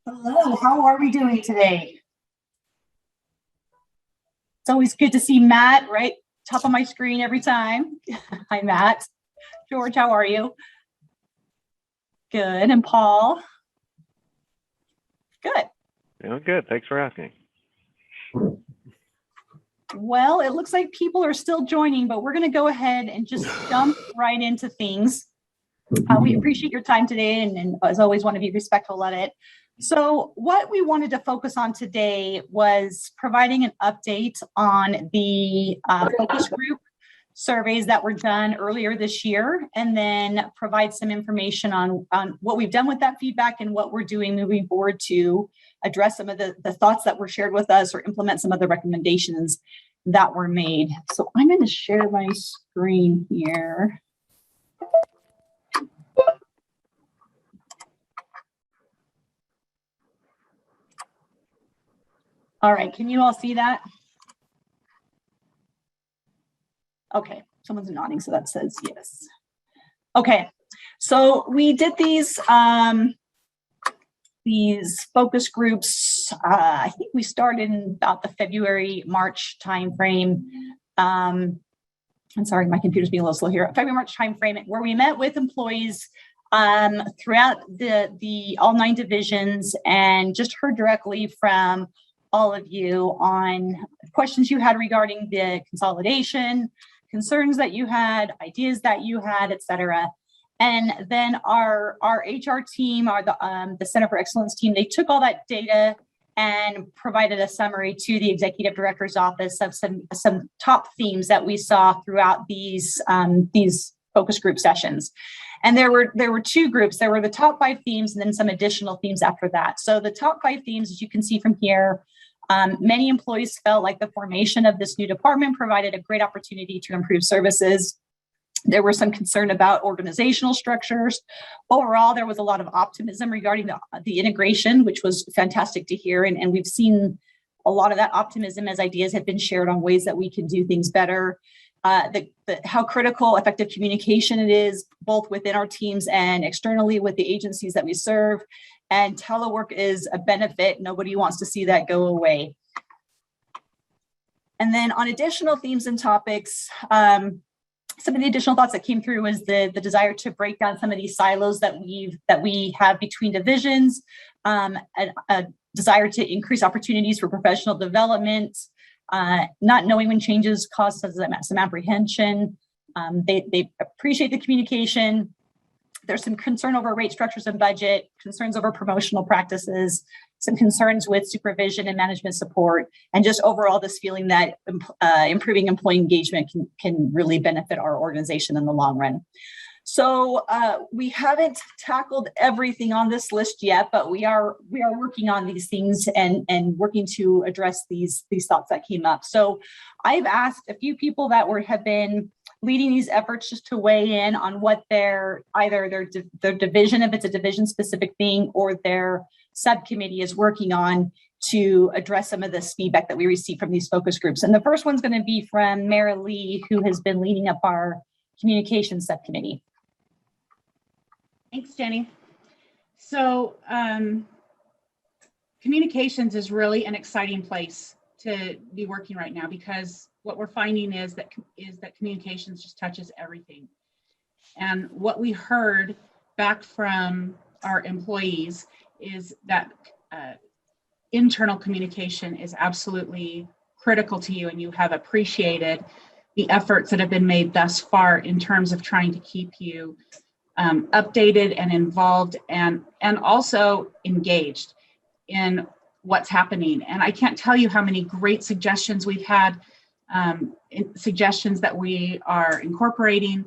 Hello, how are we doing today? It's always good to see Matt right top of my screen every time. Hi, Matt. George, how are you? Good. And Paul? Good. Doing good. Thanks for asking. Well, it looks like people are still joining, but we're going to go ahead and just jump right into things. We appreciate your time today, and as always, want to be respectful of it. So what we wanted to focus on today was providing an update on the focus group surveys that were done earlier this year, and then provide some information on what we've done with that feedback and what we're doing moving forward to address some of the thoughts that were shared with us or implement some of the recommendations that were made. So I'm going to share my screen here. All right, can you all see that? Okay, someone's nodding, so that says yes. Okay, so we did these focus groups. I think we started in about the February-March timeframe. I'm sorry, my computer's being a little slow here. February-March timeframe, where we met with employees throughout the all 9 divisions and just heard directly from all of you on questions you had regarding the consolidation, concerns that you had, ideas that you had, et cetera. And then our HR team, the Center for Excellence team, they took all that data and provided a summary to the executive director's office of some top themes that we saw throughout these focus group sessions. And there were 2 groups. There were the top 5 themes and then some additional themes after that. So the top 5 themes, as you can see from here, many employees felt like the formation of this new department provided a great opportunity to improve services. There was some concern about organizational structures. Overall, there was a lot of optimism regarding the integration, which was fantastic to hear. And we've seen a lot of that optimism as ideas have been shared on ways that we can do things better. How critical effective communication it is, both within our teams and externally with the agencies that we serve. And telework is a benefit. Nobody wants to see that go away. And then on additional themes and topics, some of the additional thoughts that came through was the desire to break down some of these silos that we have between divisions, a desire to increase opportunities for professional development, not knowing when changes cause some apprehension. They appreciate the communication. There's some concern over rate structures and budget, concerns over promotional practices, some concerns with supervision and management support, and just overall this feeling that improving employee engagement can really benefit our organization in the long run. So we haven't tackled everything on this list yet, but we are working on these things and working to address these thoughts that came up. So I've asked a few people that have been leading these efforts just to weigh in on what their division, if it's a division specific thing, or their subcommittee is working on to address some of this feedback that we receive from these focus groups. And the first one's going to be from Mara Lee, who has been leading up our communications subcommittee. Thanks, Jenny. So communications is really an exciting place to be working right now, because what we're finding is that communications just touches everything. And what we heard back from our employees is that internal communication is absolutely critical to you, and you have appreciated the efforts that have been made thus far in terms of trying to keep you updated and involved and also engaged in what's happening. And I can't tell you how many great suggestions we've had, suggestions that we are incorporating.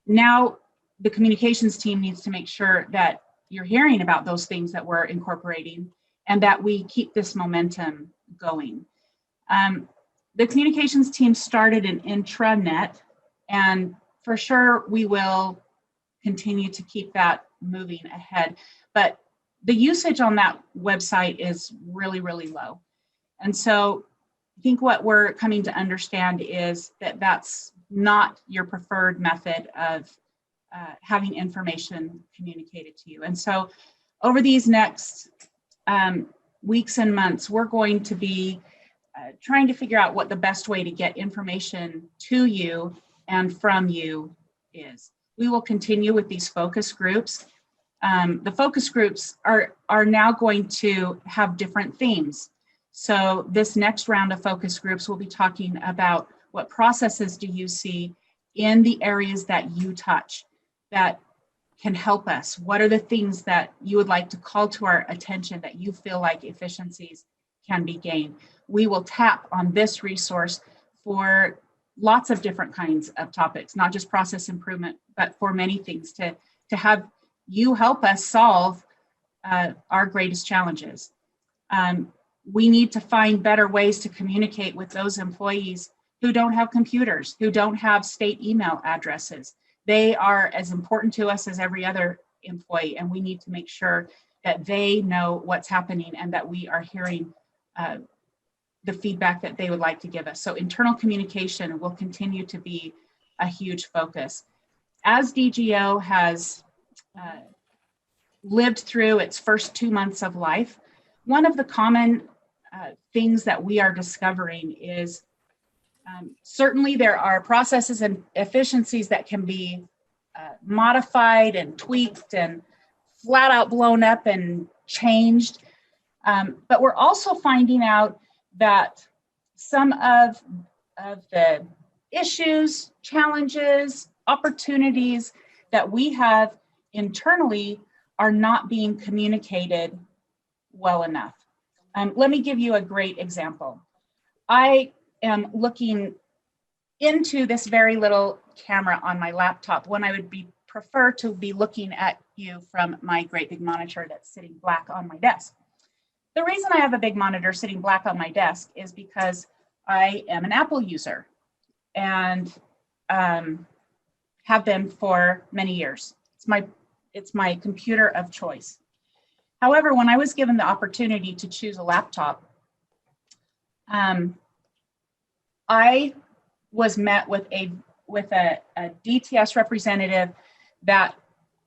Now the communications team needs to make sure that you're hearing about those things that we're incorporating and that we keep this momentum going. The communications team started an intranet, and for sure we will continue to keep that moving ahead. But the usage on that website is really, really low. And so I think what we're coming to understand is that that's not your preferred method of having information communicated to you. And so over these next weeks and months, we're going to be trying to figure out what the best way to get information to you and from you is. We will continue with these focus groups. The focus groups are now going to have different themes. So this next round of focus groups will be talking about what processes do you see in the areas that you touch that can help us? What are the things that you would like to call to our attention that you feel like efficiencies can be gained? We will tap on this resource for lots of different kinds of topics, not just process improvement, but for many things to have you help us solve our greatest challenges. We need to find better ways to communicate with those employees who don't have computers, who don't have state email addresses. They are as important to us as every other employee, and we need to make sure that they know what's happening and that we are hearing the feedback that they would like to give us. So internal communication will continue to be a huge focus. As DGO has lived through its first 2 months of life, one of the common things that we are discovering is certainly there are processes and efficiencies that can be modified and tweaked and flat out blown up and changed. But we're also finding out that some of the issues, challenges, opportunities that we have internally are not being communicated well enough. Let me give you a great example. I am looking into this very little camera on my laptop when I would prefer to be looking at you from my great big monitor that's sitting black on my desk. The reason I have a big monitor sitting black on my desk is because I am an Apple user and have been for many years. It's my computer of choice. However, when I was given the opportunity to choose a laptop, I was met with a DTS representative that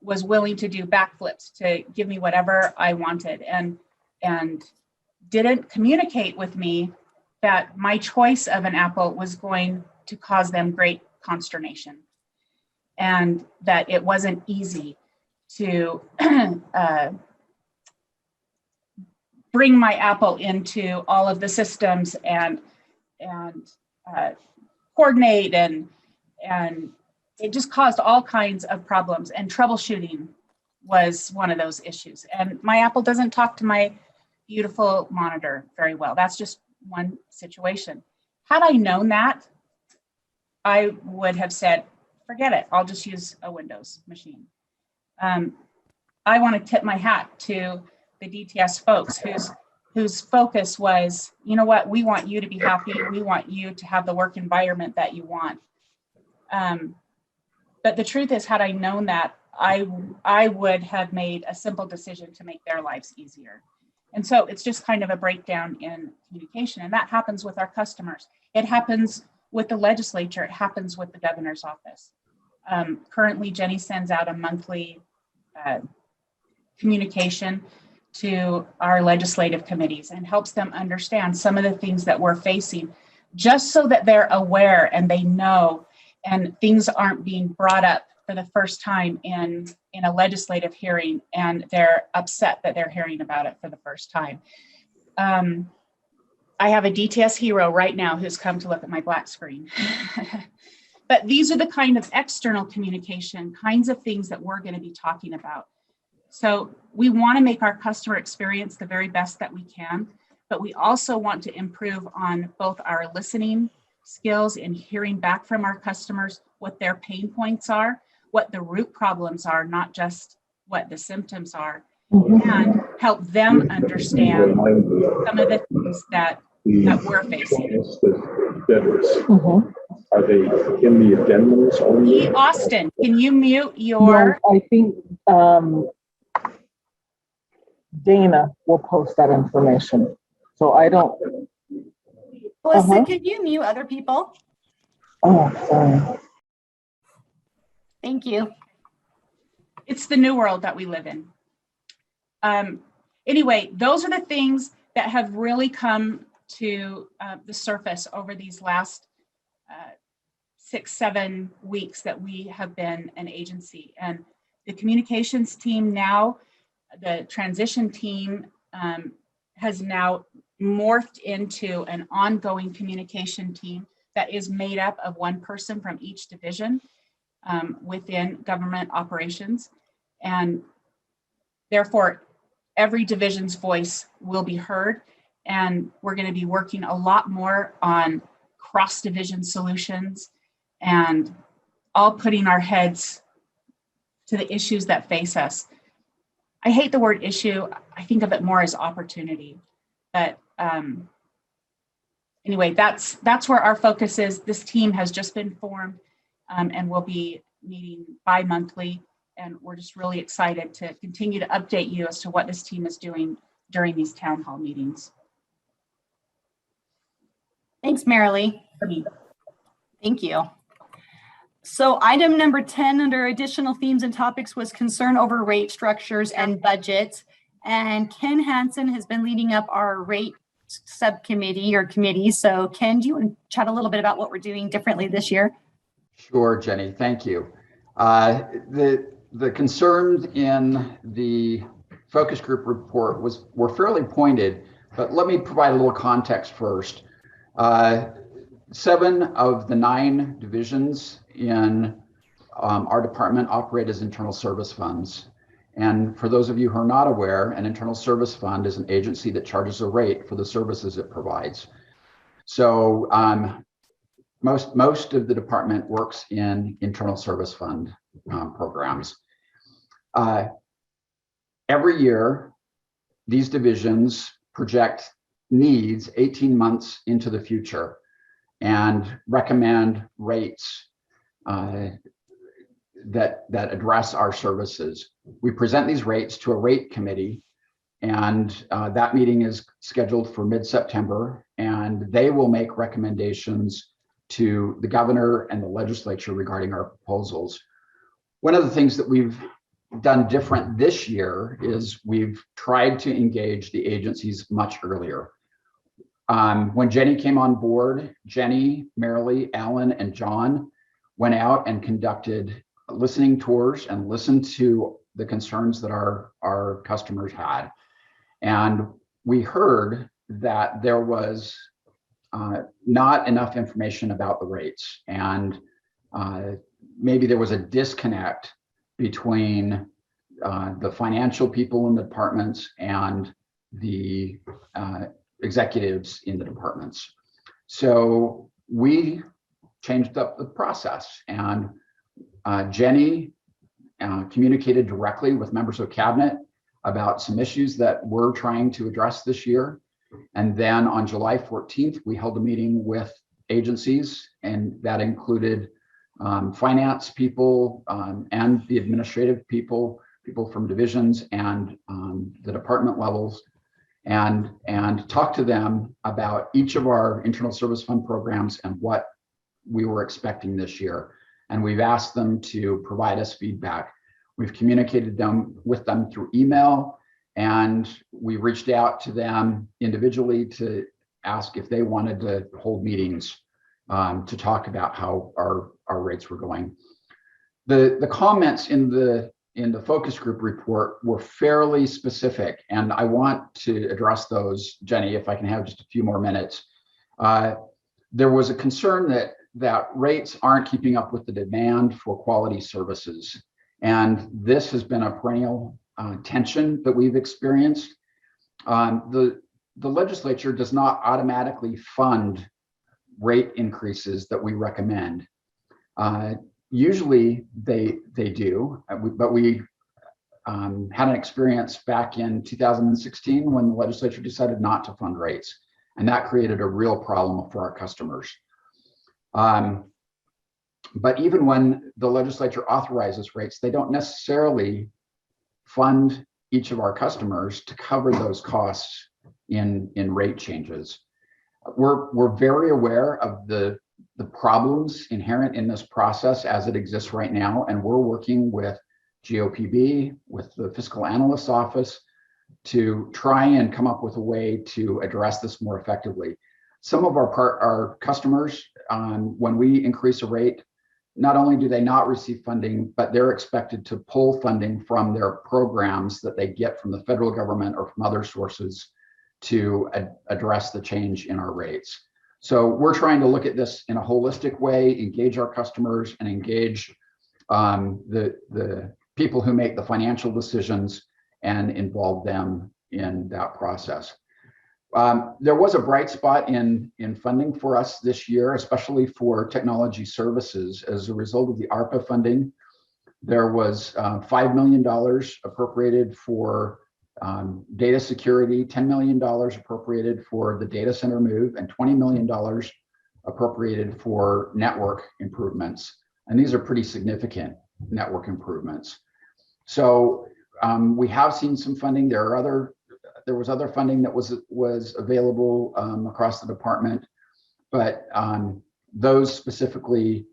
was willing to do backflips to give me whatever I wanted and didn't communicate with me that my choice of an Apple was going to cause them great consternation and that it wasn't easy to bring my Apple into all of the systems and coordinate and it just caused all kinds of problems, and troubleshooting was one of those issues. And my Apple doesn't talk to my beautiful monitor very well. That's just one situation. Had I known that, I would have said, forget it, I'll just use a Windows machine. I want to tip my hat to the DTS folks whose focus was, you know what, we want you to be happy. We want you to have the work environment that you want. But the truth is, had I known that, I would have made a simple decision to make their lives easier. And so it's just kind of a breakdown in communication. And that happens with our customers. It happens with the legislature. It happens with the governor's office. Currently, Jenney sends out a monthly communication to our legislative committees and helps them understand some of the things that we're facing, just so that they're aware and they know, and things aren't being brought up for the first time in a legislative hearing and they're upset that they're hearing about it for the first time. I have a DTS hero right now who's come to look at my black screen. But these are the kind of external communication kinds of things that we're going to be talking about. So we want to make our customer experience the very best that we can, but we also want to improve on both our listening skills in hearing back from our customers what their pain points are, what the root problems are, not just what the symptoms are, and help them understand some of the things that we're facing. Are they in the addendums only? Austin, can you mute your? No, I think Dana will post that information. So I don't. Melissa, can you mute other people? Oh, sorry. Thank you. It's the new world that we live in. anyway, those are the things that have really come to the surface over these last 6-7 weeks that we have been an agency. And the communications team now, the transition team has now morphed into an ongoing communication team that is made up of one person from each division within government operations. And therefore, every division's voice will be heard. And we're going to be working a lot more on cross-division solutions and all putting our heads to the issues that face us. I hate the word issue. I think of it more as opportunity. But anyway, that's where our focus is. This team has just been formed and we'll be meeting bi-monthly. And we're just really excited to continue to update you as to what this team is doing during these town hall meetings. Thanks, Marilee. Thank you. So item number 10 under additional themes and topics was concern over rate structures and budget. And Ken Hansen has been leading up our rate subcommittee or committee. So Ken, do you want to chat a little bit about what we're doing differently this year? Sure, Jenny, thank you. The concerns in the focus group report were fairly pointed, but let me provide a little context first. 7 of the 9 divisions in our department operate as internal service funds. And for those of you who are not aware, an internal service fund is an agency that charges a rate for the services it provides. So most of the department works in internal service fund programs. Every year, these divisions project needs 18 months into the future and recommend rates that address our services. We present these rates to a rate committee, and that meeting is scheduled for mid-September, and they will make recommendations to the governor and the legislature regarding our proposals. One of the things that we've done different this year is we've tried to engage the agencies much earlier. When Jenney came on board, Jenney, Marilee, Alan, and John went out and conducted listening tours and listened to the concerns that our customers had. And we heard that there was not enough information about the rates, and maybe there was a disconnect between the financial people in the departments and the executives in the departments. So we changed up the process, and Jenney communicated directly with members of cabinet about some issues that we're trying to address this year. And then on July 14th, we held a meeting with agencies, and that included finance people and the administrative people from divisions and the department levels, and talk to them about each of our internal service fund programs and what we were expecting this year. And we've asked them to provide us feedback. We've communicated with them through email, and we reached out to them individually to ask if they wanted to hold meetings to talk about how our rates were going. The comments in the focus group report were fairly specific, and I want to address those, Jenney, if I can have just a few more minutes. There was a concern that rates aren't keeping up with the demand for quality services. And this has been a perennial tension that we've experienced. The legislature does not automatically fund rate increases that we recommend. Usually they do, but we had an experience back in 2016 when the legislature decided not to fund rates, and that created a real problem for our customers. But even when the legislature authorizes rates, they don't necessarily fund each of our customers to cover those costs in rate changes. We're very aware of the problems inherent in this process as it exists right now, and we're working with GOPB, with the Fiscal Analyst's Office, to try and come up with a way to address this more effectively. Some of our customers, when we increase a rate, not only do they not receive funding, but they're expected to pull funding from their programs that they get from the federal government or from other sources to address the change in our rates. So we're trying to look at this in a holistic way, engage our customers and engage the people who make the financial decisions and involve them in that process. There was a bright spot in funding for us this year, especially for technology services. As a result of the ARPA funding, there was $5 million appropriated for data security, $10 million appropriated for the data center move, and $20 million appropriated for network improvements. And these are pretty significant network improvements. So we have seen some funding. There was other funding that was available across the department, but those specifically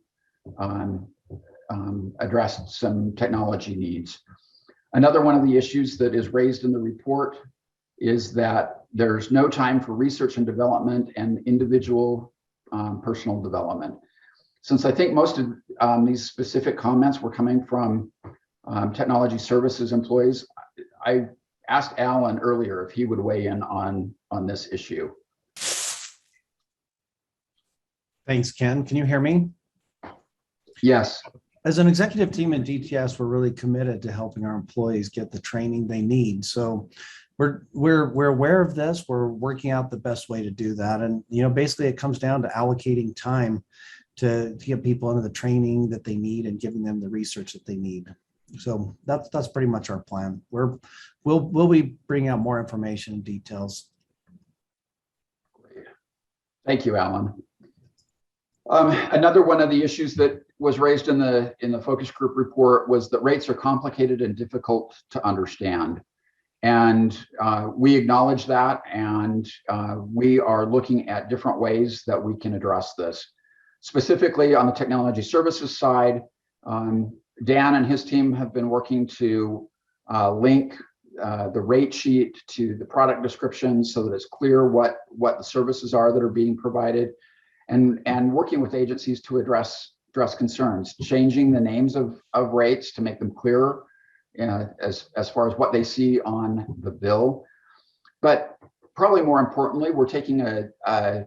addressed some technology needs. Another one of the issues that is raised in the report is that there's no time for research and development and individual personal development. Since I think most of these specific comments were coming from technology services employees, I asked Alan earlier if he would weigh in on this issue. Thanks, Ken. Can you hear me? Yes. As an executive team at DTS, we're really committed to helping our employees get the training they need. So we're aware of this. We're working out the best way to do that. And, basically it comes down to allocating time to get people into the training that they need and giving them the research that they need. So that's pretty much our plan. We'll be bringing out more information and details. Great. Thank you, Alan. Another one of the issues that was raised in the focus group report was that rates are complicated and difficult to understand. And we acknowledge that, and we are looking at different ways that we can address this. Specifically on the technology services side, Dan and his team have been working to link the rate sheet to the product description so that it's clear what the services are that are being provided, and working with agencies to address concerns, changing the names of rates to make them clearer as far as what they see on the bill. But probably more importantly, we're taking a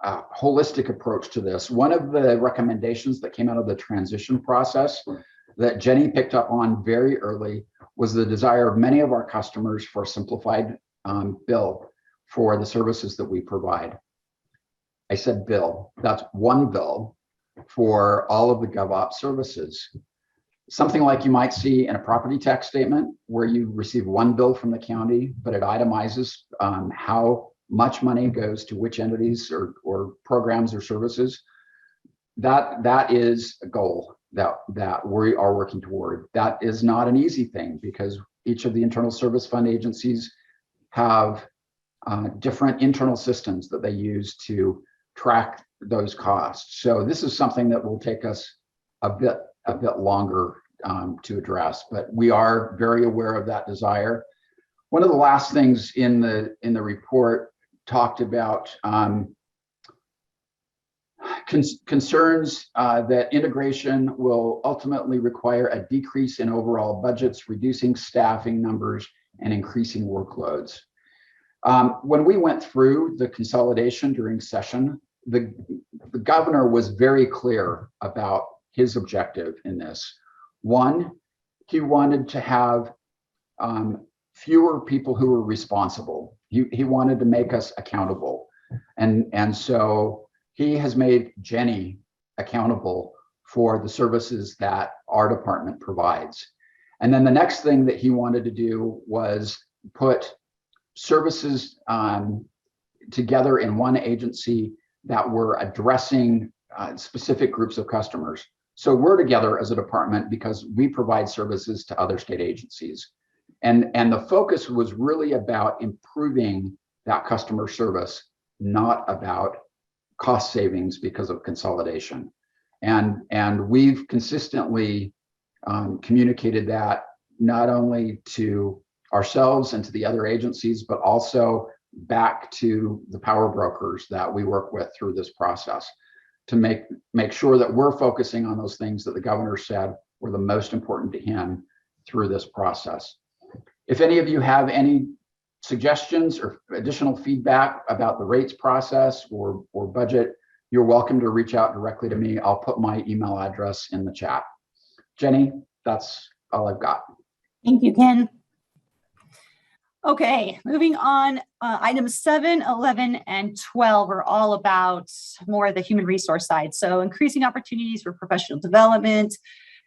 holistic approach to this. One of the recommendations that came out of the transition process that Jenney picked up on very early was the desire of many of our customers for a simplified bill for the services that we provide. I said bill, that's one bill for all of the GovOps services. Something like you might see in a property tax statement where you receive one bill from the county, but it itemizes how much money goes to which entities or programs or services. That is a goal that we are working toward. That is not an easy thing because each of the internal service fund agencies have different internal systems that they use to track those costs. So this is something that will take us a bit longer to address, but we are very aware of that desire. One of the last things in the report talked about concerns that integration will ultimately require a decrease in overall budgets, reducing staffing numbers, and increasing workloads. When we went through the consolidation during session, the governor was very clear about his objective in this. One, he wanted to have fewer people who were responsible. He wanted to make us accountable. And so he has made Jenney accountable for the services that our department provides. And then the next thing that he wanted to do was put services together in one agency that were addressing specific groups of customers. So we're together as a department because we provide services to other state agencies. And the focus was really about improving that customer service, not about cost savings because of consolidation. And we've consistently communicated that not only to ourselves and to the other agencies, but also back to the power brokers that we work with through this process to make sure that we're focusing on those things that the governor said were the most important to him through this process. If any of you have any suggestions or additional feedback about the rates process or budget, you're welcome to reach out directly to me. I'll put my email address in the chat. Jenney, that's all I've got. Thank you, Ken. Okay, moving on. Items 7, 11, and 12 are all about more of the human resource side. So increasing opportunities for professional development,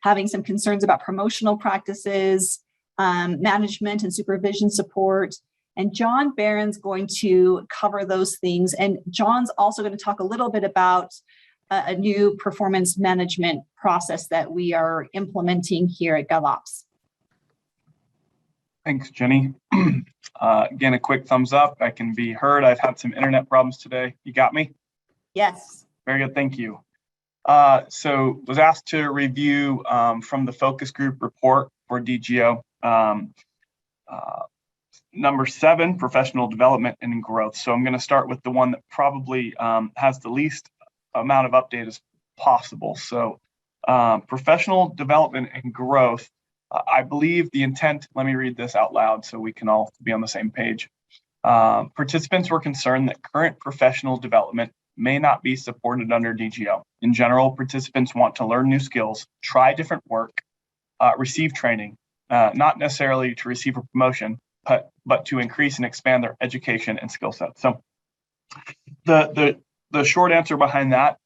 having some concerns about promotional practices, management and supervision support. And John Barron's going to cover those things. And John's also going to talk a little bit about a new performance management process that we are implementing here at GovOps. Thanks, Jenney. Again, a quick thumbs up. I can be heard. I've had some internet problems today. You got me? Yes. Very good. Thank you. So was asked to review from the focus group report for DGO. Number 7, professional development and growth. So I'm going to start with the one that probably has the least amount of update as possible. So professional development and growth. I believe the intent, let me read this out loud so we can all be on the same page. Participants were concerned that current professional development may not be supported under DGO. In general, participants want to learn new skills, try different work, receive training, not necessarily to receive a promotion, but to increase and expand their education and skill set. So the short answer behind that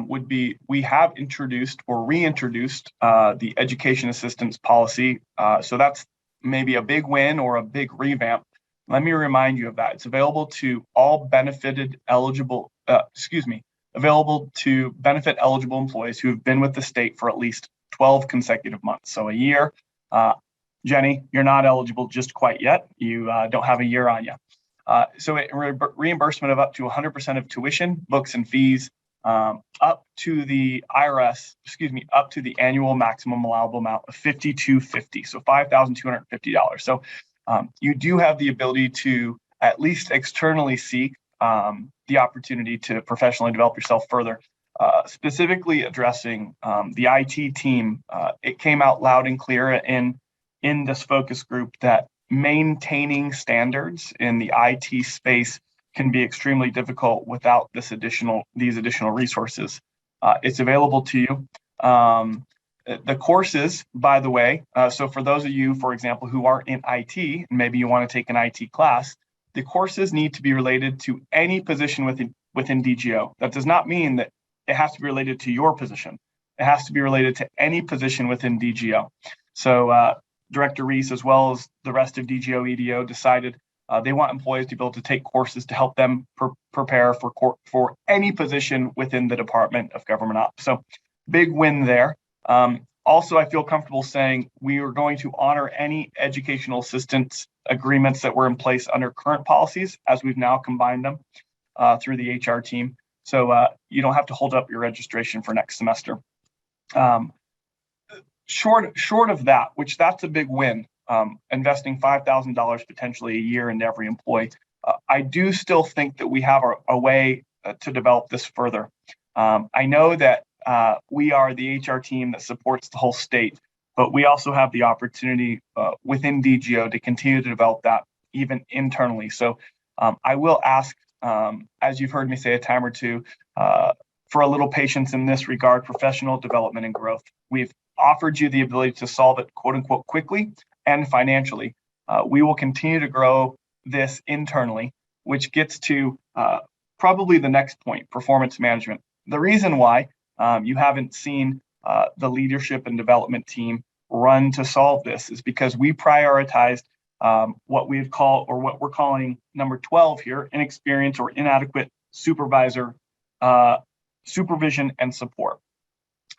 would be we have introduced or reintroduced the education assistance policy. So that's maybe a big win or a big revamp. Let me remind you of that. It's available to all available to benefit eligible employees who have been with the state for at least 12 consecutive months. So a year. Jenney, you're not eligible just quite yet. You don't have a year on you. So reimbursement of up to 100% of tuition, books, and fees, up to the IRS, up to the annual maximum allowable amount of $5,250, so $5,250. So you do have the ability to at least externally seek the opportunity to professionally develop yourself further. Specifically addressing the IT team, it came out loud and clear in this focus group that maintaining standards in the IT space can be extremely difficult without these additional resources. It's available to you. The courses, by the way, so for those of you, for example, who are in IT, and maybe you want to take an IT class, the courses need to be related to any position within DGO. That does not mean that it has to be related to your position. It has to be related to any position within DGO. So Director Rees, as well as the rest of DGO EDO, decided they want employees to be able to take courses to help them prepare for any position within the Department of Government Ops. So big win there. Also, I feel comfortable saying we are going to honor any educational assistance agreements that were in place under current policies as we've now combined them through the HR team. So you don't have to hold up your registration for next semester. Short of that, which that's a big win, investing $5,000 potentially a year into every employee, I do still think that we have a way to develop this further. I know that we are the HR team that supports the whole state, but we also have the opportunity within DGO to continue to develop that even internally. So I will ask, as you've heard me say a time or two, for a little patience in this regard, professional development and growth. We've offered you the ability to solve it, quote unquote, quickly and financially. We will continue to grow this internally, which gets to probably the next point, performance management. The reason why you haven't seen the leadership and development team run to solve this is because we prioritized what we're calling number 12 here, inexperienced or inadequate supervision and support.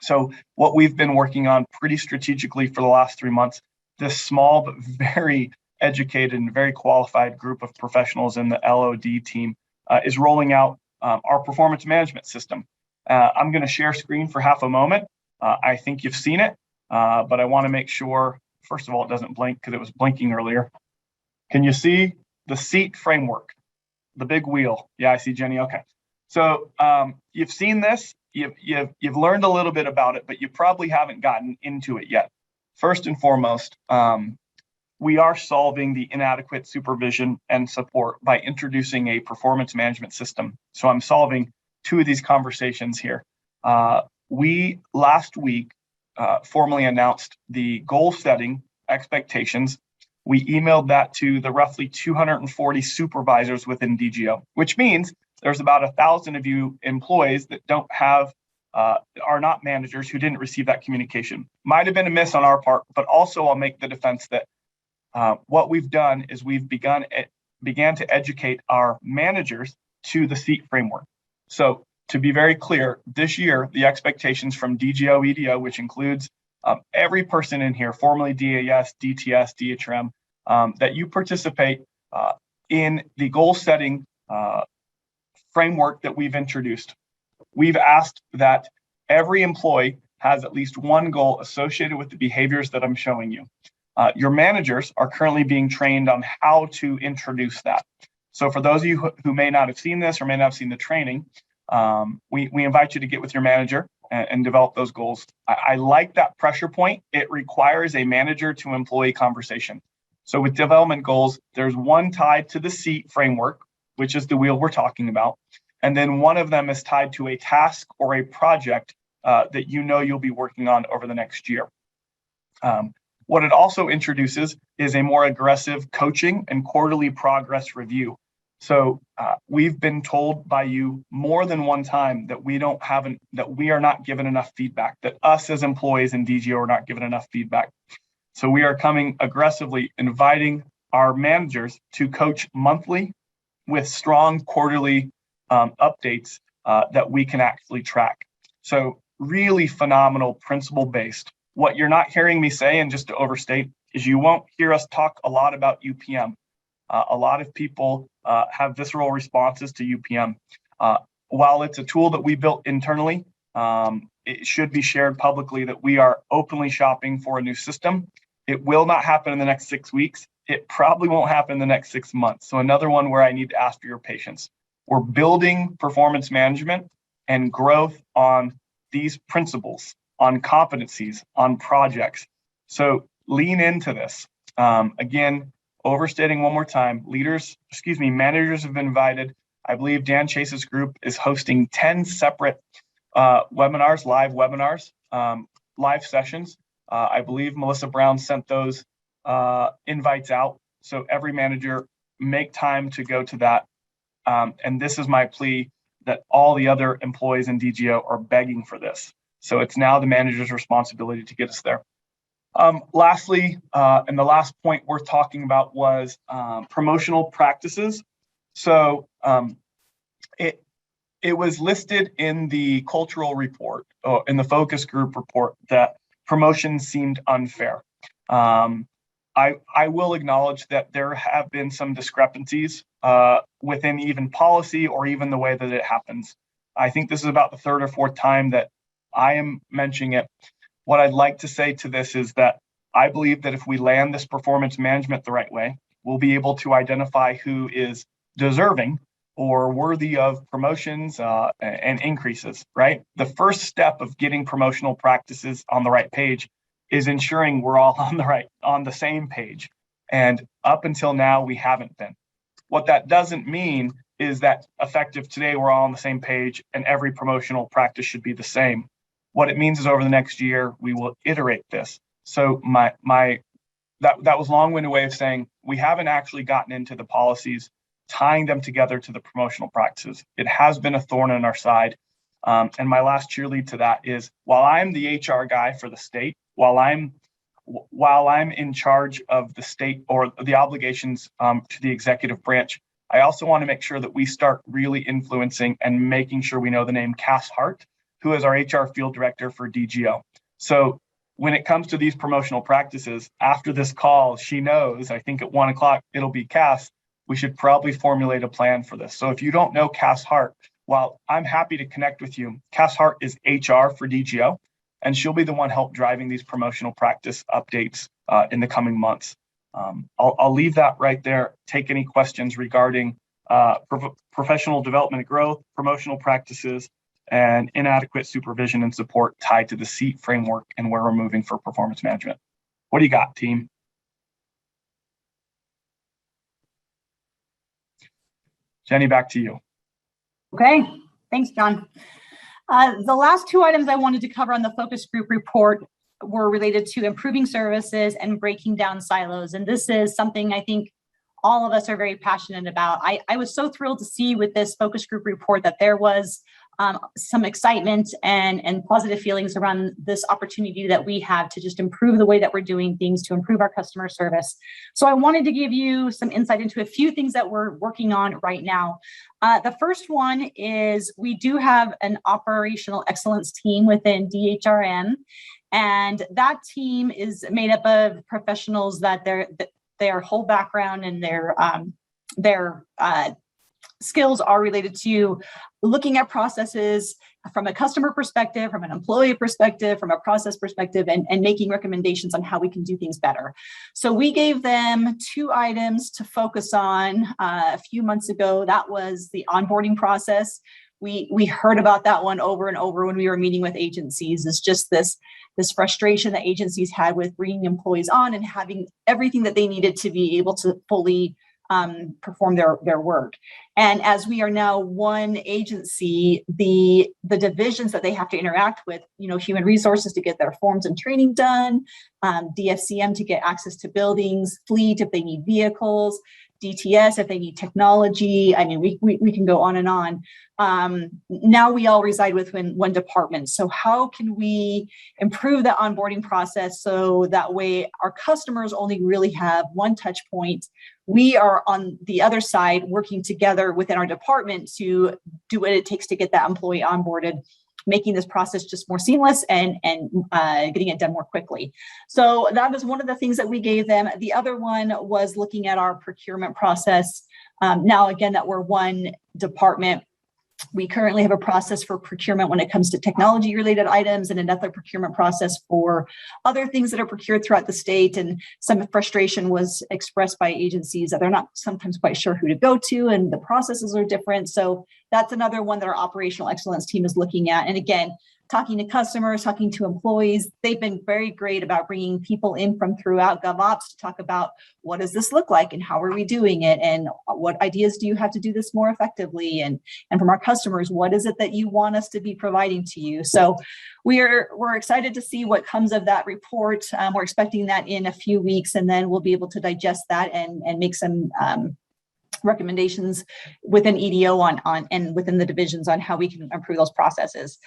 So what we've been working on pretty strategically for the last 3 months, this small but very educated and very qualified group of professionals in the LOD team is rolling out our performance management system. I'm going to share screen for half a moment. I think you've seen it, but I want to make sure, first of all, it doesn't blink because it was blinking earlier. Can you see the seat framework, the big wheel? Yeah, I see Jenney. Okay. So you've seen this, you've learned a little bit about it, but you probably haven't gotten into it yet. First and foremost, we are solving the inadequate supervision and support by introducing a performance management system. So I'm solving two of these conversations here. We last week formally announced the goal setting expectations. We emailed that to the roughly 240 supervisors within DGO, which means there's about 1,000 of you employees that don't have, are not managers who didn't receive that communication. Might have been a miss on our part, but also I'll make the defense that what we've done is we've began to educate our managers to the SEAT framework. So to be very clear, this year, the expectations from DGO, EDO, which includes every person in here, formerly DAS, DTS, DHRM, that you participate in the goal setting framework that we've introduced. We've asked that every employee has at least one goal associated with the behaviors that I'm showing you. Your managers are currently being trained on how to introduce that. So for those of you who may not have seen this or may not have seen the training, we invite you to get with your manager and develop those goals. I like that pressure point. It requires a manager to employee conversation. So with development goals, there's one tied to the SEAT framework, which is the wheel we're talking about. And then one of them is tied to a task or a project that you know you'll be working on over the next year. What it also introduces is a more aggressive coaching and quarterly progress review. So we've been told by you more than one time that we are not given enough feedback, that us as employees in DGO are not given enough feedback. So we are coming aggressively, inviting our managers to coach monthly with strong quarterly updates that we can actually track. So really phenomenal principle-based. What you're not hearing me say, and just to overstate, is you won't hear us talk a lot about UPM. A lot of people have visceral responses to UPM. While it's a tool that we built internally, it should be shared publicly that we are openly shopping for a new system. It will not happen in the next 6 weeks. It probably won't happen in the next 6 months. So another one where I need to ask for your patience. We're building performance management and growth on these principles, on competencies, on projects. So lean into this. Again, overstating one more time, managers have been invited. I believe Dan Chase's group is hosting 10 separate webinars, live sessions. I believe Melissa Brown sent those invites out. So every manager make time to go to that. And this is my plea that all the other employees in DGO are begging for this. So it's now the manager's responsibility to get us there. Lastly, and the last point worth talking about was promotional practices. So it was listed in the cultural report, in the focus group report, that promotions seemed unfair. I will acknowledge that there have been some discrepancies within even policy or even the way that it happens. I think this is about the third or fourth time that I am mentioning it. What I'd like to say to this is that I believe that if we land this performance management the right way, we'll be able to identify who is deserving or worthy of promotions and increases, right? The first step of getting promotional practices on the right page is ensuring we're all on the same page. And up until now, we haven't been. What that doesn't mean is that effective today, we're all on the same page and every promotional practice should be the same. What it means is over the next year, we will iterate this. So that was a long-winded way of saying we haven't actually gotten into the policies, tying them together to the promotional practices. It has been a thorn in our side. And my last cheerlead to that is, while I'm the HR guy for the state, while I'm in charge of the state or the obligations to the executive branch, I also want to make sure that we start really influencing and making sure we know the name Cass Hart, who is our HR field director for DGO. So when it comes to these promotional practices, after this call, she knows, I think at 1 o'clock, it'll be Cass. We should probably formulate a plan for this. So if you don't know Cass Hart, while I'm happy to connect with you, Cass Hart is HR for DGO, and she'll be the one help driving these promotional practice updates in the coming months. I'll leave that right there. Take any questions regarding professional development and growth, promotional practices, and inadequate supervision and support tied to the SEAT framework and where we're moving for performance management. What do you got, team? Jenney, back to you. Okay, thanks, John. The last two items I wanted to cover on the focus group report were related to improving services and breaking down silos. And this is something I think all of us are very passionate about. I was so thrilled to see with this focus group report that there was some excitement and positive feelings around this opportunity that we have to just improve the way that we're doing things, to improve our customer service. So I wanted to give you some insight into a few things that we're working on right now. The first one is we do have an operational excellence team within DHRM, and that team is made up of professionals that their whole background and their skills are related to looking at processes from a customer perspective, from an employee perspective, from a process perspective, and making recommendations on how we can do things better. So we gave them 2 items to focus on a few months ago. That was the onboarding process. We heard about that one over and over when we were meeting with agencies. It's just this frustration that agencies had with bringing employees on and having everything that they needed to be able to fully perform their work. And as we are now one agency, the divisions that they have to interact with, human resources to get their forms and training done, DFCM to get access to buildings, fleet if they need vehicles, DTS if they need technology. I mean, we can go on and on. Now we all reside within one department. So how can we improve the onboarding process so that way our customers only really have one touch point? We are on the other side working together within our department to do what it takes to get that employee onboarded, making this process just more seamless and getting it done more quickly. So that was one of the things that we gave them. The other one was looking at our procurement process. Now, again, that we're one department, we currently have a process for procurement when it comes to technology related items and another procurement process for other things that are procured throughout the state. And some frustration was expressed by agencies that they're not sometimes quite sure who to go to and the processes are different. So that's another one that our operational excellence team is looking at. And again, talking to customers, talking to employees, they've been very great about bringing people in from throughout GovOps to talk about what does this look like and how are we doing it and what ideas do you have to do this more effectively, and from our customers, what is it that you want us to be providing to you? So we're excited to see what comes of that report. We're expecting that in a few weeks, and then we'll be able to digest that and make some recommendations within EDO on and within the divisions on how we can improve those processes.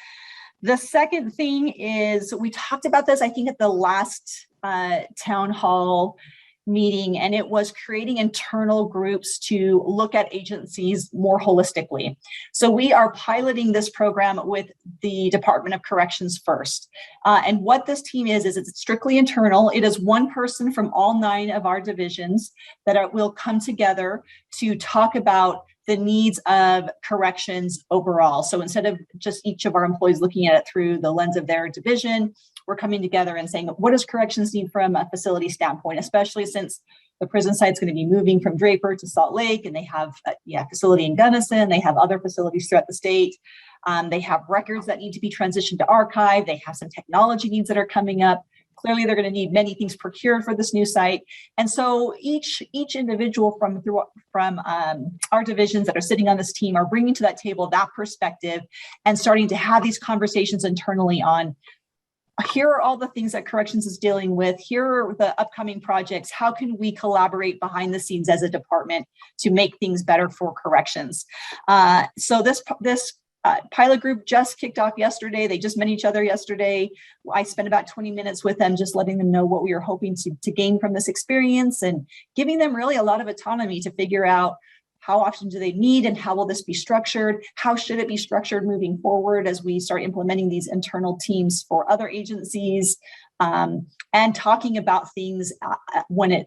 The second thing is, we talked about this, I think, at the last town hall meeting, and it was creating internal groups to look at agencies more holistically. So we are piloting this program with the Department of Corrections first. And what this team is it's strictly internal. It is one person from all 9 of our divisions that will come together to talk about the needs of corrections overall. So instead of just each of our employees looking at it through the lens of their division, we're coming together and saying, what does corrections need from a facility standpoint, especially since the prison site's going to be moving from Draper to Salt Lake, and they have a facility in Gunnison, they have other facilities throughout the state. They have records that need to be transitioned to archive. They have some technology needs that are coming up. Clearly, they're going to need many things procured for this new site. And so each individual from our divisions that are sitting on this team are bringing to that table that perspective and starting to have these conversations internally on, here are all the things that corrections is dealing with. Here are the upcoming projects. How can we collaborate behind the scenes as a department to make things better for corrections? So this pilot group just kicked off yesterday. They just met each other yesterday. I spent about 20 minutes with them, just letting them know what we were hoping to gain from this experience and giving them really a lot of autonomy to figure out how often do they need and how will this be structured? How should it be structured moving forward as we start implementing these internal teams for other agencies? And talking about things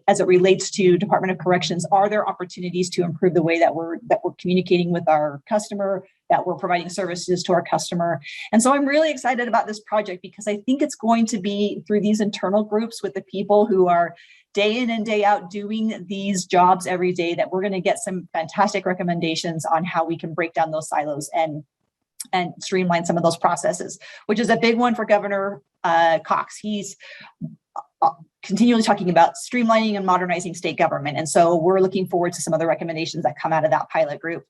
as it relates to Department of Corrections. Are there opportunities to improve the way that we're communicating with our customer, that we're providing services to our customer? And so I'm really excited about this project because I think it's going to be through these internal groups with the people who are day in and day out doing these jobs every day that we're going to get some fantastic recommendations on how we can break down those silos and streamline some of those processes, which is a big one for Governor Cox. He's continually talking about streamlining and modernizing state government. And so we're looking forward to some of the recommendations that come out of that pilot group.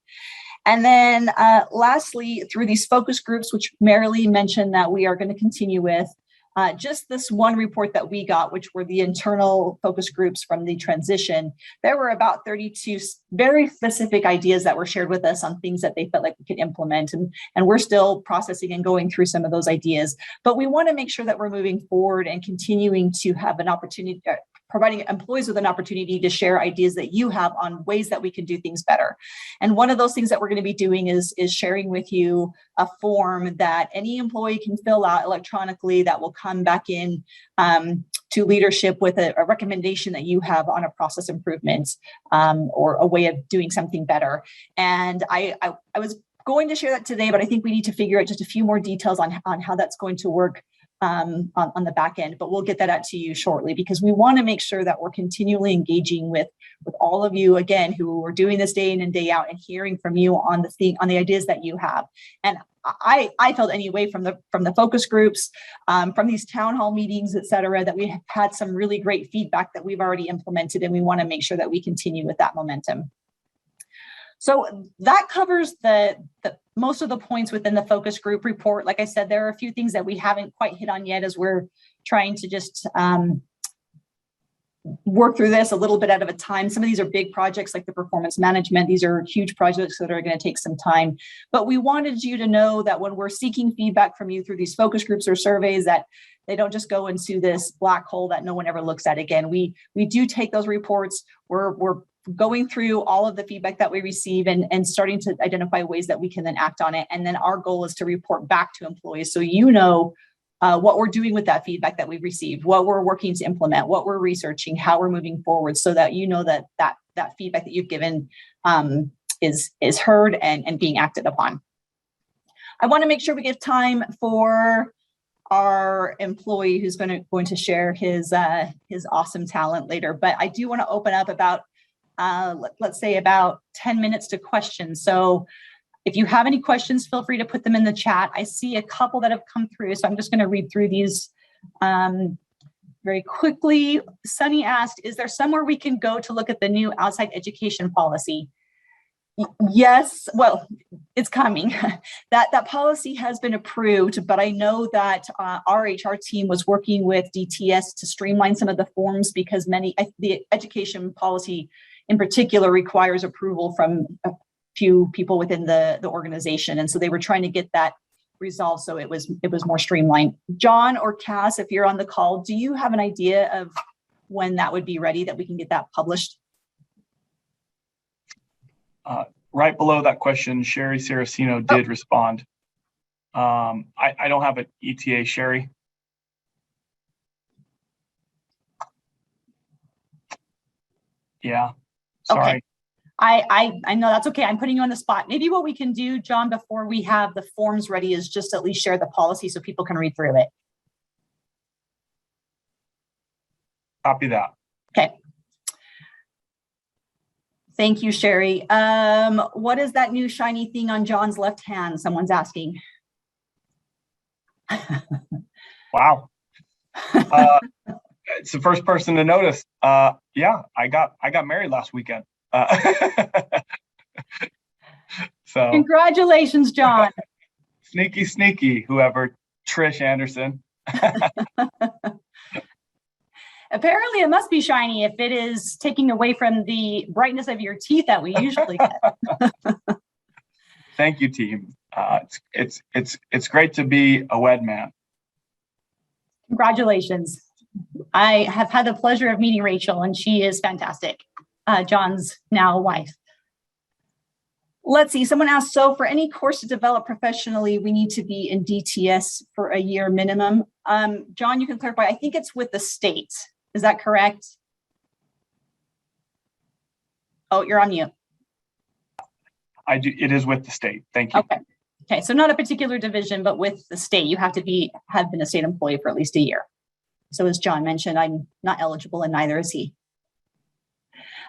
And then lastly, through these focus groups, which Marilee mentioned that we are going to continue with, just this one report that we got, which were the internal focus groups from the transition, there were about 32 very specific ideas that were shared with us on things that they felt like we could implement. And we're still processing and going through some of those ideas. But we want to make sure that we're moving forward and continuing to have an opportunity, providing employees with an opportunity to share ideas that you have on ways that we can do things better. And one of those things that we're going to be doing is sharing with you a form that any employee can fill out electronically that will come back in to leadership with a recommendation that you have on a process improvement or a way of doing something better. And I was going to share that today, but I think we need to figure out just a few more details on how that's going to work on the back end, but we'll get that out to you shortly, because we want to make sure that we're continually engaging with all of you, again, who are doing this day in and day out and hearing from you on the ideas that you have. And I felt anyway from the focus groups, from these town hall meetings, et cetera, that we have had some really great feedback that we've already implemented, and we want to make sure that we continue with that momentum. So that covers the most of the points within the focus group report. Like I said, there are a few things that we haven't quite hit on yet as we're trying to just work through this a little bit at a time. Some of these are big projects like the performance management. These are huge projects that are going to take some time. But we wanted you to know that when we're seeking feedback from you through these focus groups or surveys, that they don't just go into this black hole that no one ever looks at again. We do take those reports. We're going through all of the feedback that we receive and starting to identify ways that we can then act on it. And then our goal is to report back to employees so you know what we're doing with that feedback that we've received, what we're working to implement, what we're researching, how we're moving forward, so that you know that feedback that you've given is heard and being acted upon. I want to make sure we give time for our employee who's going to share his awesome talent later. But I do want to open up about let's say about 10 minutes to questions. So if you have any questions, feel free to put them in the chat. I see a couple that have come through, so I'm just going to read through these very quickly. Sunny asked, is there somewhere we can go to look at the new outside education policy? Yes, well, it's coming. That policy has been approved, but I know that our HR team was working with DTS to streamline some of the forms, because the education policy in particular requires approval from a few people within the organization. And so they were trying to get that resolved so it was more streamlined. John or Cass, if you're on the call, do you have an idea of when that would be ready, that we can get that published? Right below that question, Sherry Saraceno did respond. I don't have an ETA, Sherry. Yeah, sorry. Okay. I know that's okay. I'm putting you on the spot. Maybe what we can do, John, before we have the forms ready, is just at least share the policy so people can read through it. Copy that. Okay. Thank you, Sherry. What is that new shiny thing on John's left hand? Someone's asking. Wow. It's the first person to notice. Yeah, I got married last weekend. So congratulations, John. sneaky, whoever, Trish Anderson. Apparently it must be shiny if it is taking away from the brightness of your teeth that we usually get. Thank you, team. It's great to be a wed man. Congratulations. I have had the pleasure of meeting Rachel, and she is fantastic. John's now wife. Let's see, someone asked, so for any course to develop professionally, we need to be in DTS for a year minimum. John, you can clarify. I think it's with the state. Is that correct? Oh, you're on mute. I do. It is with the state. Thank you. Okay. So not a particular division, but with the state, you have to have been a state employee for at least a year. So as John mentioned, I'm not eligible and neither is he.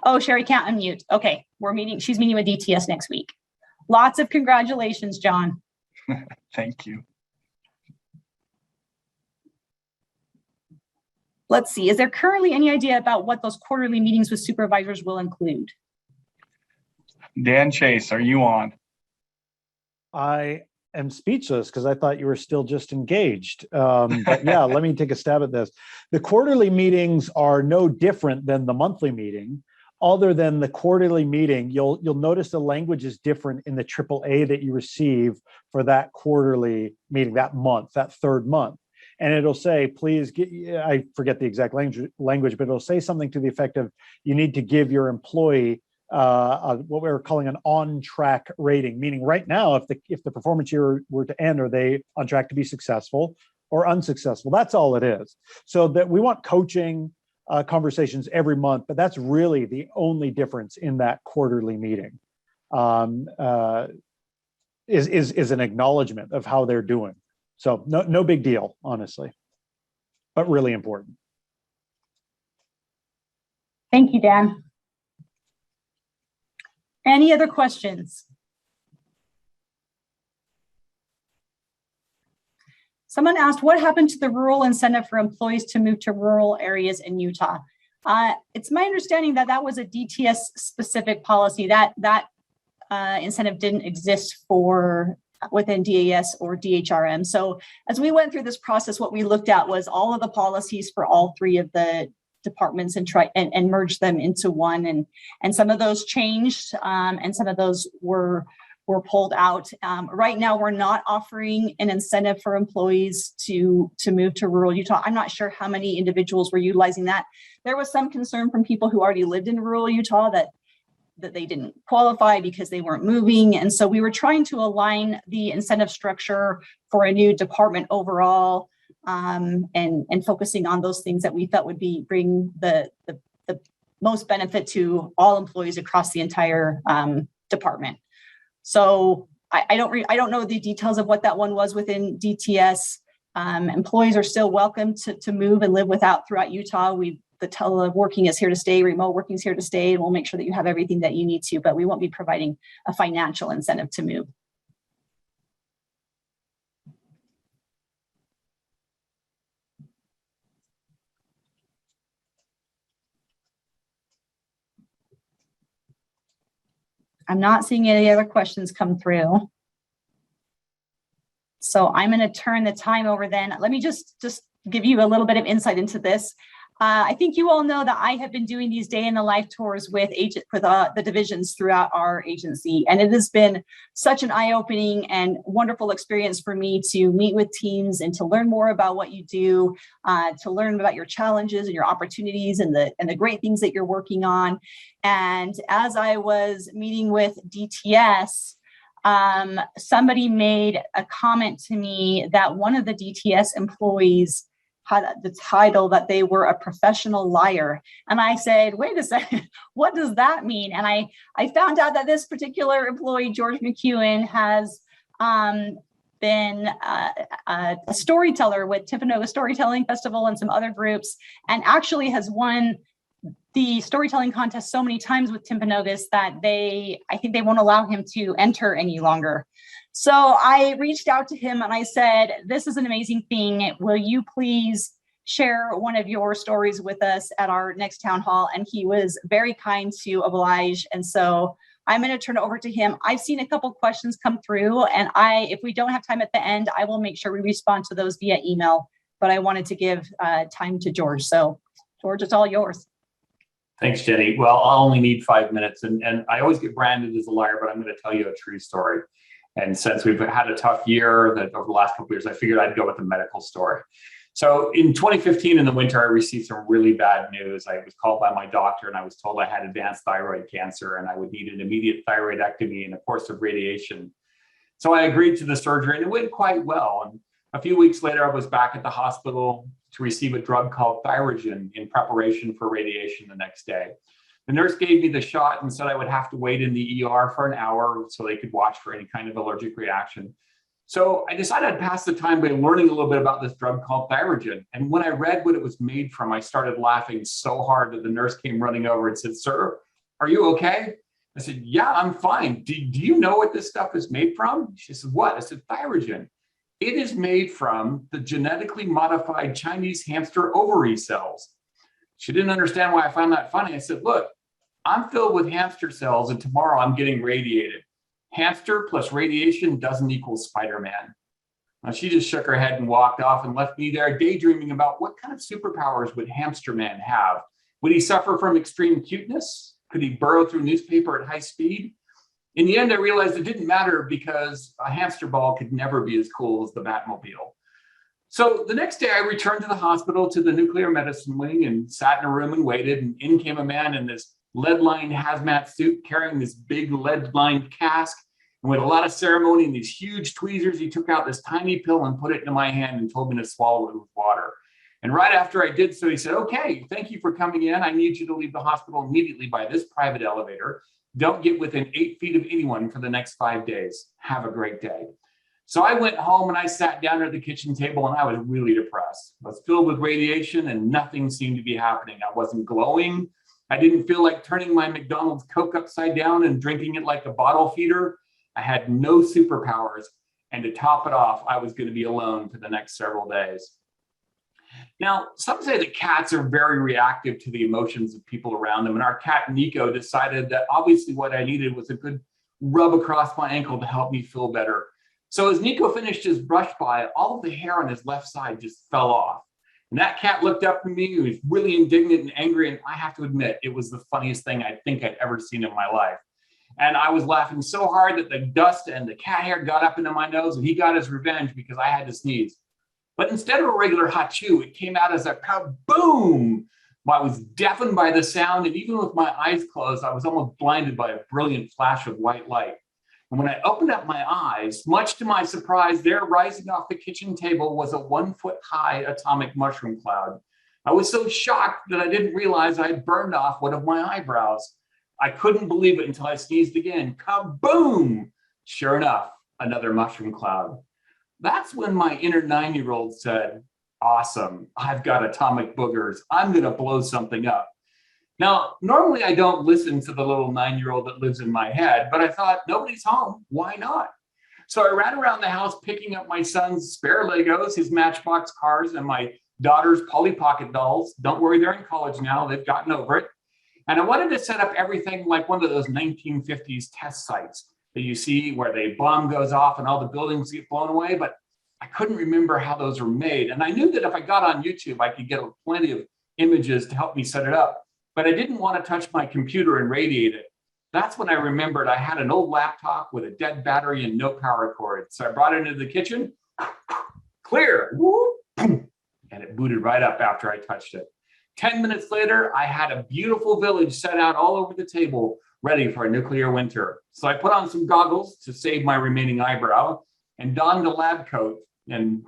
Oh, Sherry can't unmute. Okay, she's meeting with DTS next week. Lots of congratulations, John. Thank you. Let's see, is there currently any idea about what those quarterly meetings with supervisors will include? Dan Chase, are you on? I am speechless because I thought you were still just engaged. But yeah, let me take a stab at this. The quarterly meetings are no different than the monthly meeting. Other than the quarterly meeting, you'll notice the language is different in the AAA that you receive for that quarterly meeting, that month, that third month. And it'll say, please get, I forget the exact language, but it'll say something to the effect of, you need to give your employee what we're calling an on-track rating, meaning right now, if the performance year were to end, are they on track to be successful or unsuccessful? That's all it is. So that we want coaching conversations every month, but that's really the only difference in that quarterly meeting. Is an acknowledgement of how they're doing. So no big deal, honestly, but really important. Thank you, Dan. Any other questions? Someone asked, what happened to the rural incentive for employees to move to rural areas in Utah? It's my understanding that that was a DTS specific policy. That incentive didn't exist within DAS or DHRM. So as we went through this process, what we looked at was all of the policies for all three of the departments and merged them into one. And some of those changed and some of those were pulled out. Right now, we're not offering an incentive for employees to move to rural Utah. I'm not sure how many individuals were utilizing that. There was some concern from people who already lived in rural Utah that they didn't qualify because they weren't moving. And so we were trying to align the incentive structure for a new department overall and focusing on those things that we felt would bring the most benefit to all employees across the entire department. So I don't know the details of what that one was within DTS. Employees are still welcome to move and live throughout Utah. The teleworking is here to stay, remote working is here to stay, and we'll make sure that you have everything that you need to, but we won't be providing a financial incentive to move. I'm not seeing any other questions come through. So I'm going to turn the time over then. Let me just give you a little bit of insight into this. I think you all know that I have been doing these day in the life tours with the divisions throughout our agency. And it has been such an eye-opening and wonderful experience for me to meet with teams and to learn more about what you do, to learn about your challenges and your opportunities and the great things that you're working on. And as I was meeting with DTS, somebody made a comment to me that one of the DTS employees had the title that they were a professional liar. And I said, wait a second, what does that mean? And I found out that this particular employee, George McEwen, has been a storyteller with Timpanogos Storytelling Festival and some other groups, and actually has won the storytelling contest so many times with Timpanogos that I think they won't allow him to enter any longer. So I reached out to him and I said, this is an amazing thing. Will you please share one of your stories with us at our next town hall? And he was very kind to oblige. And so I'm going to turn it over to him. I've seen a couple questions come through, and if we don't have time at the end, I will make sure we respond to those via email. But I wanted to give time to George. So George, it's all yours. Thanks, Jenny. Well, I'll only need 5 minutes, and I always get branded as a liar, but I'm going to tell you a true story. And since we've had a tough year over the last couple of years, I figured I'd go with a medical story. So in 2015 in the winter, I received some really bad news. I was called by my doctor and I was told I had advanced thyroid cancer and I would need an immediate thyroidectomy and a course of radiation. So I agreed to the surgery and it went quite well. And a few weeks later, I was back at the hospital to receive a drug called Thyrogen in preparation for radiation the next day. The nurse gave me the shot and said I would have to wait in the ER for an hour so they could watch for any kind of allergic reaction. So I decided I'd pass the time by learning a little bit about this drug called Thyrogen. And when I read what it was made from, I started laughing so hard that the nurse came running over and said, "Sir, are you okay?" I said, "Yeah, I'm fine. Do you know what this stuff is made from?" She said, "What?" I said, "Thyrogen. It is made from the genetically modified Chinese hamster ovary cells." She didn't understand why I found that funny. I said, "Look, I'm filled with hamster cells and tomorrow I'm getting radiated. Hamster plus radiation doesn't equal Spider-Man." Now, she just shook her head and walked off and left me there daydreaming about what kind of superpowers would Hamster Man have? Would he suffer from extreme cuteness? Could he burrow through newspaper at high speed? In the end, I realized it didn't matter because a hamster ball could never be as cool as the Batmobile. So the next day I returned to the hospital to the nuclear medicine wing and sat in a room and waited, and in came a man in this lead-lined hazmat suit carrying this big lead-lined cask. And with a lot of ceremony and these huge tweezers, he took out this tiny pill and put it into my hand and told me to swallow it with water. And right after I did so, he said, "Okay, thank you for coming in. I need you to leave the hospital immediately by this private elevator. Don't get within 8 feet of anyone for the next 5 days. Have a great day." So I went home and I sat down at the kitchen table and I was really depressed. I was filled with radiation and nothing seemed to be happening. I wasn't glowing. I didn't feel like turning my McDonald's Coke upside down and drinking it like a bottle feeder. I had no superpowers. And to top it off, I was going to be alone for the next several days. Now, some say that cats are very reactive to the emotions of people around them. And our cat, Nico, decided that obviously what I needed was a good rub across my ankle to help me feel better. So as Nico finished his brush by, all of the hair on his left side just fell off. And that cat looked up at me, he was really indignant and angry. And I have to admit, it was the funniest thing I think I'd ever seen in my life. And I was laughing so hard that the dust and the cat hair got up into my nose, and he got his revenge because I had to sneeze. But instead of a regular hachoo, it came out as a kaboom. I was deafened by the sound, and even with my eyes closed, I was almost blinded by a brilliant flash of white light. And when I opened up my eyes, much to my surprise, there rising off the kitchen table was a 1-foot-high atomic mushroom cloud. I was so shocked that I didn't realize I had burned off one of my eyebrows. I couldn't believe it until I sneezed again. Kaboom! Sure enough, another mushroom cloud. That's when my inner 9-year-old said, "Awesome, I've got atomic boogers. I'm gonna blow something up." Now, normally I don't listen to the little 9-year-old that lives in my head, but I thought, nobody's home, why not? So I ran around the house picking up my son's spare Legos, his Matchbox cars, and my daughter's Polly Pocket dolls. Don't worry, they're in college now, they've gotten over it. And I wanted to set up everything like one of those 1950s test sites that you see where the bomb goes off and all the buildings get blown away, but I couldn't remember how those were made. And I knew that if I got on YouTube, I could get plenty of images to help me set it up. But I didn't want to touch my computer and radiate it. That's when I remembered I had an old laptop with a dead battery and no power cord. So I brought it into the kitchen, clear, and it booted right up after I touched it. 10 minutes later, I had a beautiful village set out all over the table, ready for a nuclear winter. So I put on some goggles to save my remaining eyebrow and donned a lab coat and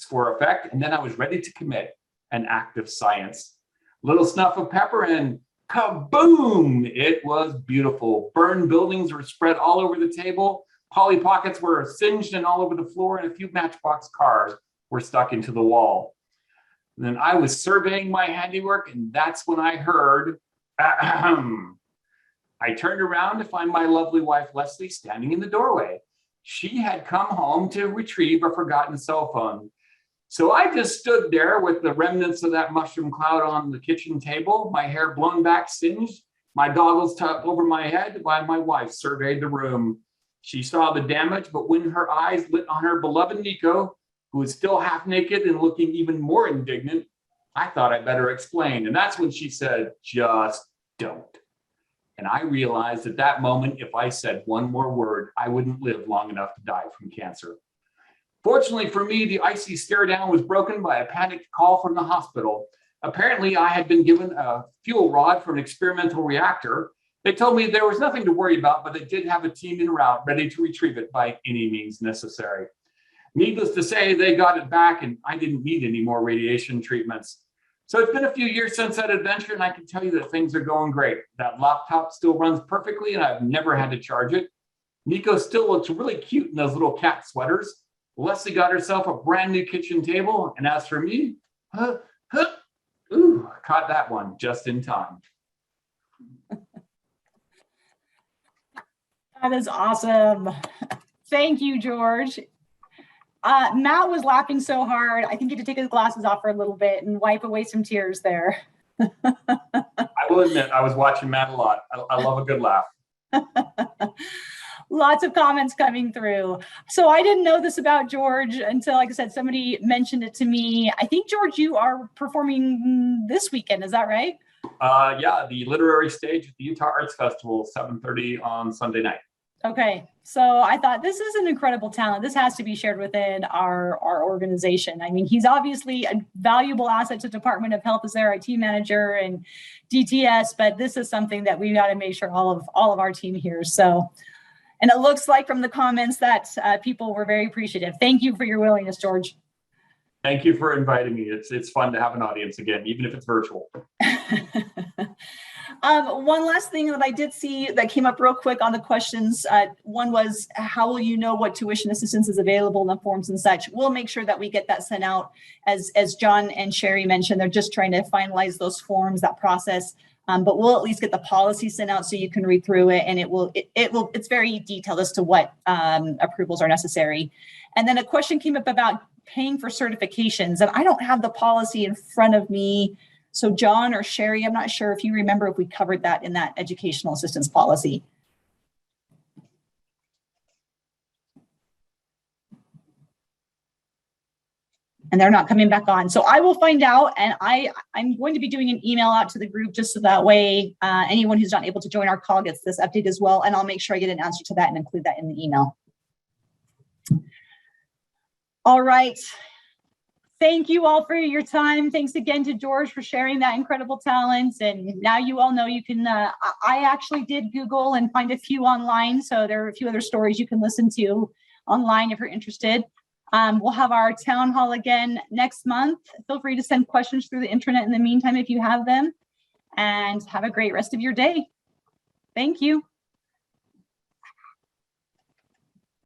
for effect. And then I was ready to commit an act of science. Little snuff of pepper and kaboom! It was beautiful. Burned buildings were spread all over the table. Polly Pockets were singed and all over the floor, and a few Matchbox cars were stuck into the wall. And then I was surveying my handiwork, and that's when I heard, ahem. I turned around to find my lovely wife, Leslie, standing in the doorway. She had come home to retrieve a forgotten cell phone. So I just stood there with the remnants of that mushroom cloud on the kitchen table, my hair blown back, singed, my goggles tucked over my head while my wife surveyed the room. She saw the damage, but when her eyes lit on her beloved Nico, who was still half naked and looking even more indignant, I thought I'd better explain. And that's when she said, "Just don't." And I realized at that moment, if I said one more word, I wouldn't live long enough to die from cancer. Fortunately for me, the icy stare down was broken by a panicked call from the hospital. Apparently, I had been given a fuel rod for an experimental reactor. They told me there was nothing to worry about, but they did have a team en route ready to retrieve it by any means necessary. Needless to say, they got it back and I didn't need any more radiation treatments. So it's been a few years since that adventure, and I can tell you that things are going great. That laptop still runs perfectly and I've never had to charge it. Nico still looks really cute in those little cat sweaters. Leslie got herself a brand new kitchen table. And as for me, ooh, caught that one just in time. That is awesome. Thank you, George. Matt was laughing so hard. I think he had to take his glasses off for a little bit and wipe away some tears there. I will admit, I was watching Matt a lot. I love a good laugh. Lots of comments coming through. So I didn't know this about George until, like I said, somebody mentioned it to me. I think, George, you are performing this weekend. Is that right? Yeah, the literary stage at the Utah Arts Festival, 7:30 on Sunday night. Okay, so I thought this is an incredible talent. This has to be shared within our organization. I mean, he's obviously a valuable asset to Department of Health as their IT manager and DTS, but this is something that we've got to make sure all of our team hears. So, and it looks like from the comments that people were very appreciative. Thank you for your willingness, George. Thank you for inviting me. It's fun to have an audience again, even if it's virtual. One last thing that I did see that came up real quick on the questions. One was, how will you know what tuition assistance is available in the forms and such? We'll make sure that we get that sent out. As John and Sherry mentioned, they're just trying to finalize those forms, that process. But we'll at least get the policy sent out so you can read through it, and it's very detailed as to what approvals are necessary. And then a question came up about paying for certifications, and I don't have the policy in front of me. So John or Sherry, I'm not sure if you remember if we covered that in that educational assistance policy. And they're not coming back on. So I will find out, and I'm going to be doing an email out to the group just so that way anyone who's not able to join our call gets this update as well. And I'll make sure I get an answer to that and include that in the email. All right. Thank you all for your time. Thanks again to George for sharing that incredible talent. And now you all know you can, I actually did Google and find a few online. So there are a few other stories you can listen to online if you're interested. We'll have our town hall again next month. Feel free to send questions through the intranet in the meantime if you have them. And have a great rest of your day. Thank you.